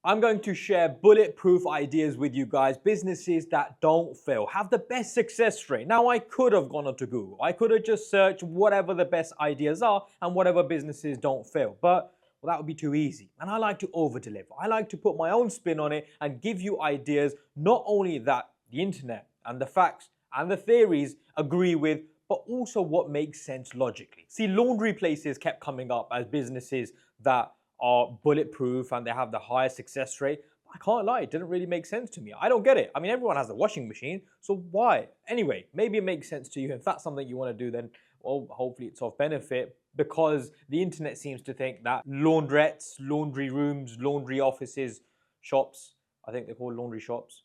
I'm going to share bulletproof ideas with you guys, businesses that don't fail, have the best success rate. Now, I could have gone onto Google. I could have just searched whatever the best ideas are and whatever businesses don't fail. But well, that would be too easy. And I like to over-deliver. I like to put my own spin on it and give you ideas, not only that the internet and the facts and the theories agree with, but also what makes sense logically. See, laundry places kept coming up as businesses that are bulletproof and they have the highest success rate. I can't lie, it didn't really make sense to me. I don't get it. I mean, everyone has a washing machine, so why? Anyway, maybe it makes sense to you. If that's something you want to do, then well, hopefully it's of benefit, because the internet seems to think that laundrettes, laundry rooms, laundry offices, shops, I think they're called laundry shops.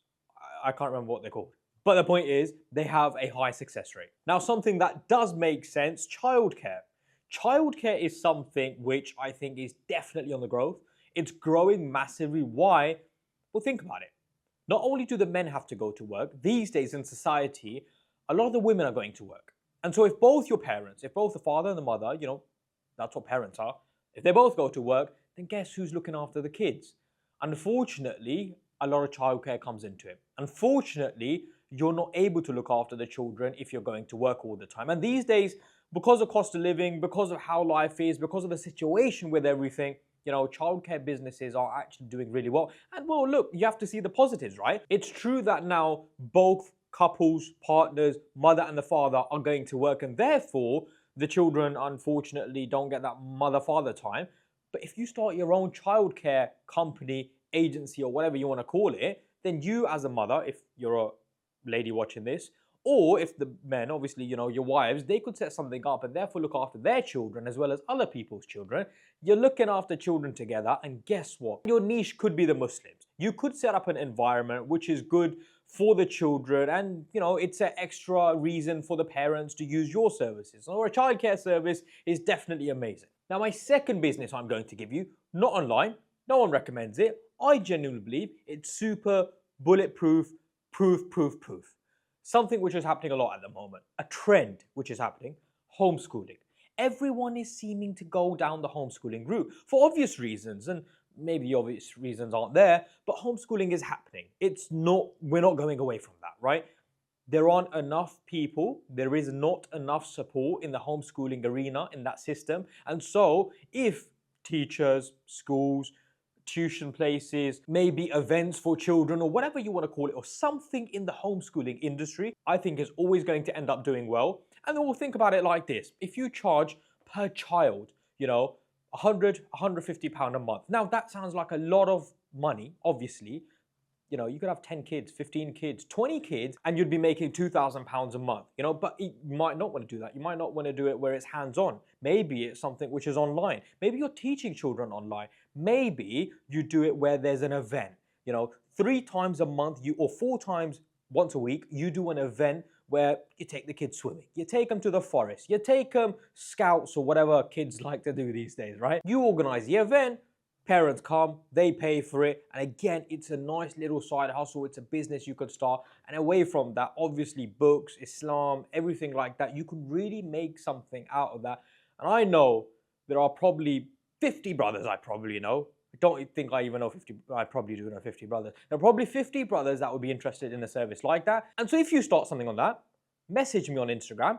I can't remember what they're called. But the point is, they have a high success rate. Now, something that does make sense, childcare. Childcare is something which I think is definitely on the growth. It's growing massively. Why? Well, think about it. Not only do the men have to go to work, these days in society, a lot of the women are going to work. And so if both your parents, if both the father and the mother, that's what parents are, if they both go to work, then guess who's looking after the kids? Unfortunately, a lot of childcare comes into it. Unfortunately, you're not able to look after the children if you're going to work all the time. And these days, because of cost of living, because of how life is, because of the situation with everything, childcare businesses are actually doing really well. And well, look, you have to see the positives, right? It's true that now both couples, partners, mother and the father are going to work, and therefore the children unfortunately don't get that mother-father time. But if you start your own childcare company, agency, or whatever you want to call it, then you as a mother, if you're a lady watching this, or if the men, obviously, your wives, they could set something up and therefore look after their children as well as other people's children. You're looking after children together, and guess what? Your niche could be the Muslims. You could set up an environment which is good for the children, and it's an extra reason for the parents to use your services. Or a childcare service is definitely amazing. Now, my second business I'm going to give you, not online, no one recommends it. I genuinely believe it's super bulletproof, proof. Something which is happening a lot at the moment, a trend which is happening, homeschooling. Everyone is seeming to go down the homeschooling route for obvious reasons, and maybe the obvious reasons aren't there, but homeschooling is happening. We're not going away from that, right? There aren't enough people, there is not enough support in the homeschooling arena, in that system. And so if teachers, schools, tuition places, maybe events for children, or whatever you want to call it, or something in the homeschooling industry, I think is always going to end up doing well. And then we'll think about it like this. If you charge per child, 100, 150 pound a month. Now that sounds like a lot of money, obviously. You could have 10 kids, 15 kids, 20 kids, and you'd be making £2,000 a month, but you might not want to do that. You might not want to do it where it's hands-on. Maybe it's something which is online. Maybe you're teaching children online. Maybe you do it where there's an event, 3 times a month, or 4 times once a week, you do an event where you take the kids swimming. You take them to the forest. You take them scouts or whatever kids like to do these days, right? You organize the event. Parents come, they pay for it, and again, it's a nice little side hustle. It's a business you could start, and away from that, obviously books, Islam, everything like that, you could really make something out of that. And I know there are probably 50 brothers I probably know. I don't think I even know 50, I probably do know 50 brothers. There are probably 50 brothers that would be interested in a service like that. And so if you start something on that, message me on Instagram,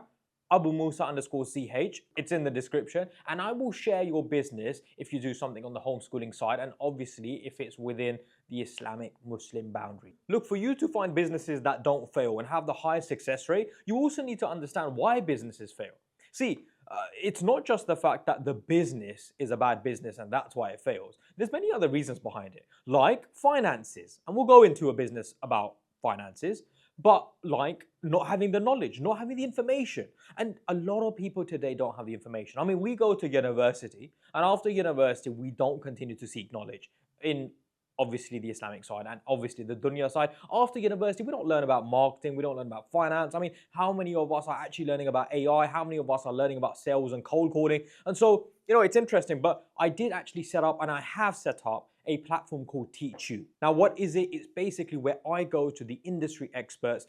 Abu_Musa_CH. It's in the description, and I will share your business if you do something on the homeschooling side, and obviously if it's within the Islamic Muslim boundary. Look, for you to find businesses that don't fail and have the highest success rate, you also need to understand why businesses fail. See, it's not just the fact that the business is a bad business and that's why it fails. There's many other reasons behind it, like finances, and we'll go into a business about finances. But like not having the knowledge, not having the information. And a lot of people today don't have the information. I mean, we go to university, and after university, we don't continue to seek knowledge in obviously the Islamic side and obviously the dunya side. After university, we don't learn about marketing, we don't learn about finance. I mean, how many of us are actually learning about AI? How many of us are learning about sales and cold calling? And so, it's interesting, but I did actually set up, and I have set up, a platform called Teach You. Now, what is it? It's basically where I go to the industry experts,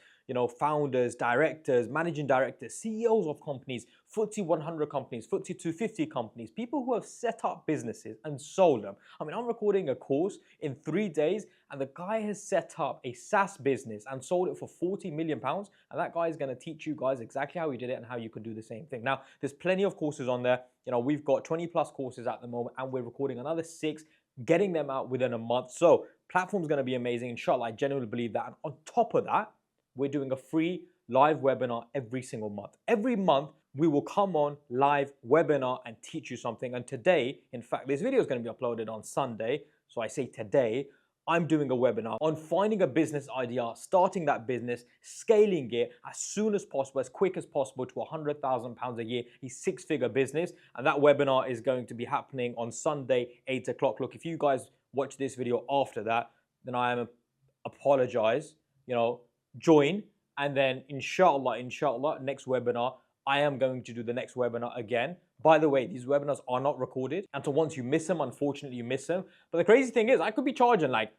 founders, directors, managing directors, CEOs of companies, FTSE 100 companies, FTSE 250 companies, people who have set up businesses and sold them. I mean, I'm recording a course in 3 days, and the guy has set up a SaaS business and sold it for £40 million. And that guy is going to teach you guys exactly how he did it and how you can do the same thing. Now, there's plenty of courses on there. We've got 20 plus courses at the moment, and we're recording another 6, getting them out within a month. So platform's going to be amazing. Inshallah, I genuinely believe that. And on top of that, we're doing a free live webinar every single month. Every month, we will come on live webinar and teach you something. And today, in fact, this video is going to be uploaded on Sunday. So I say today, I'm doing a webinar on finding a business idea, starting that business, scaling it as soon as possible, as quick as possible to £100,000 a year, a 6-figure business. And that webinar is going to be happening on Sunday, 8 o'clock. Look, if you guys watch this video after that, then I apologize, join. And then inshallah, next webinar, I am going to do the next webinar again. By the way, these webinars are not recorded. And so once you miss them, unfortunately, you miss them. But the crazy thing is, I could be charging like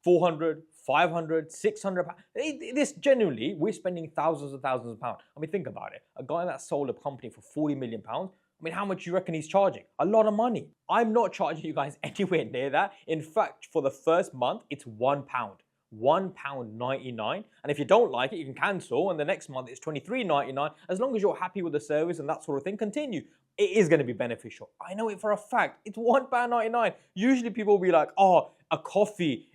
400, 500, 600 pounds. This genuinely, we're spending thousands and thousands of pounds. I mean, think about it. A guy that sold a company for £40 million, I mean, how much do you reckon he's charging? A lot of money. I'm not charging you guys anywhere near that. In fact, for the first month, it's £1. £1.99. And if you don't like it, you can cancel. And the next month, it's £23.99. As long as you're happy with the service and that sort of thing, continue. It is going to be beneficial. I know it for a fact. It's £1.99. Usually people will be like, oh, a coffee,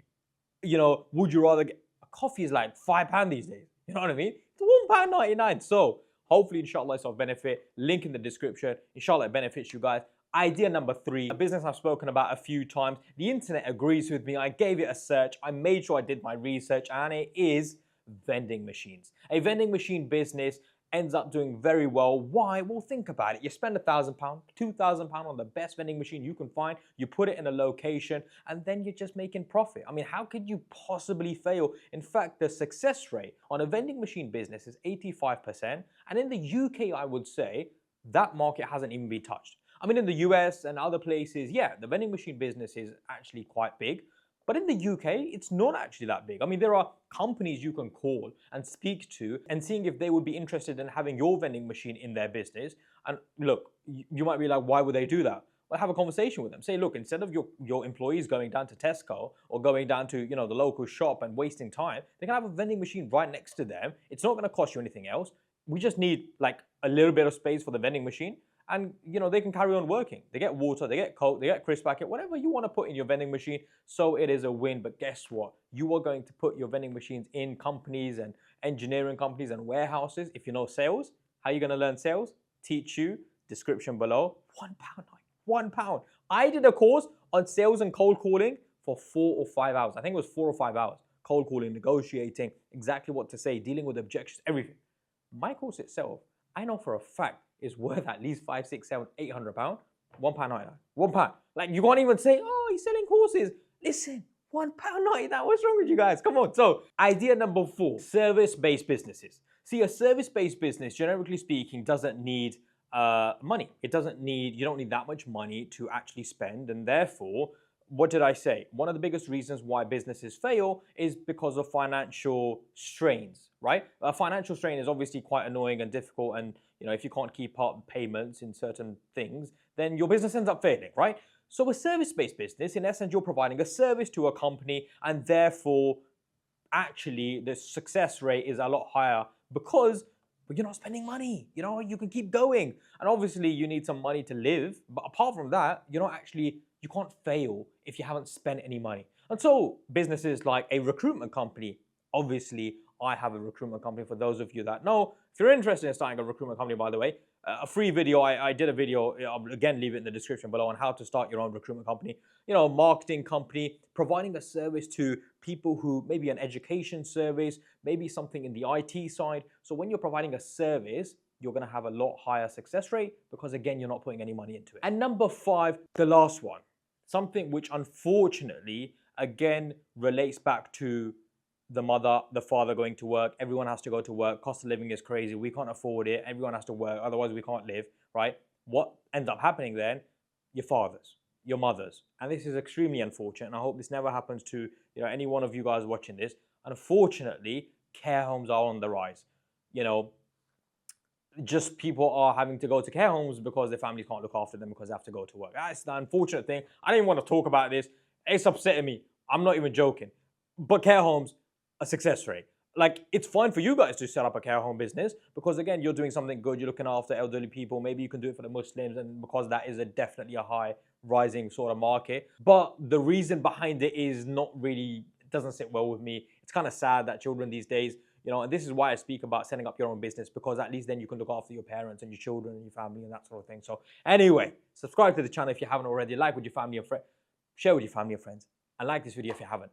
would you rather get... A coffee is like £5 these days. You know what I mean? It's £1.99. So hopefully, inshallah, it's of benefit. Link in the description. Inshallah, it benefits you guys. Idea number 3, a business I've spoken about a few times. The internet agrees with me. I gave it a search. I made sure I did my research, and it is vending machines. A vending machine business ends up doing very well. Why? Well, think about it. You spend £1,000, £2,000 on the best vending machine you can find. You put it in a location, and then you're just making profit. I mean, how could you possibly fail? In fact, the success rate on a vending machine business is 85%. And in the UK, I would say that market hasn't even been touched. I mean, in the US and other places, yeah, the vending machine business is actually quite big. But in the UK, it's not actually that big. I mean, there are companies you can call and speak to and seeing if they would be interested in having your vending machine in their business. And look, you might be like, why would they do that? Well, have a conversation with them. Say, look, instead of your employees going down to Tesco or going down to, the local shop and wasting time, they can have a vending machine right next to them. It's not going to cost you anything else. We just need like a little bit of space for the vending machine. And, they can carry on working. They get water, they get Coke, they get crisp packet, whatever you want to put in your vending machine. So it is a win. But guess what? You are going to put your vending machines in companies and engineering companies and warehouses. If you know sales, how are you going to learn sales? Teach You, description below. £1. I did a course on sales and cold calling for 4 or 5 hours. I think it was 4 or 5 hours. Cold calling, negotiating, exactly what to say, dealing with objections, everything. My course itself, I know for a fact, is worth at least 5, 6, 7, 800 pounds. £1.99. £1. Like, you can't even say, oh, he's selling courses. Listen, £1.99. What's wrong with you guys? Come on. So, idea number 4, service-based businesses. See, a service-based business, generically speaking, doesn't need money. You don't need that much money to actually spend, and therefore, what did I say? One of the biggest reasons why businesses fail is because of financial strains, right? A financial strain is obviously quite annoying and difficult, and if you can't keep up payments in certain things, then your business ends up failing, right? So a service-based business, in essence, you're providing a service to a company, and therefore, actually, the success rate is a lot higher because you're not spending money. You can keep going, and obviously, you need some money to live. But apart from that, you can't fail if you haven't spent any money. And so businesses like a recruitment company, obviously I have a recruitment company for those of you that know. If you're interested in starting a recruitment company, by the way, a free video, I did a video, I'll again leave it in the description below, on how to start your own recruitment company. Marketing company, providing a service to people who, maybe an education service, maybe something in the IT side. So when you're providing a service, you're going to have a lot higher success rate because, again, you're not putting any money into it. And number 5, the last one, something which unfortunately, again, relates back to the mother, the father going to work. Everyone has to go to work. Cost of living is crazy. We can't afford it. Everyone has to work. Otherwise, we can't live, right? What ends up happening then? Your fathers. your mothers. And this is extremely unfortunate. And I hope this never happens to any one of you guys watching this. Unfortunately, care homes are on the rise. You know, just people are having to go to care homes because their families can't look after them because they have to go to work. That's the unfortunate thing. I didn't want to talk about this. It's upsetting me. I'm not even joking. But care homes, a success rate. Like, it's fine for you guys to set up a care home business because, again, you're doing something good. You're looking after elderly people. Maybe you can do it for the Muslims, and because that is definitely a high rising sort of market. But the reason behind it is not really, it doesn't sit well with me. It's kind of sad that children these days, and this is why I speak about setting up your own business, because at least then you can look after your parents and your children and your family and that sort of thing. So anyway, subscribe to the channel if you haven't already, like with your family and friends, share with your family and friends, and like this video if you haven't.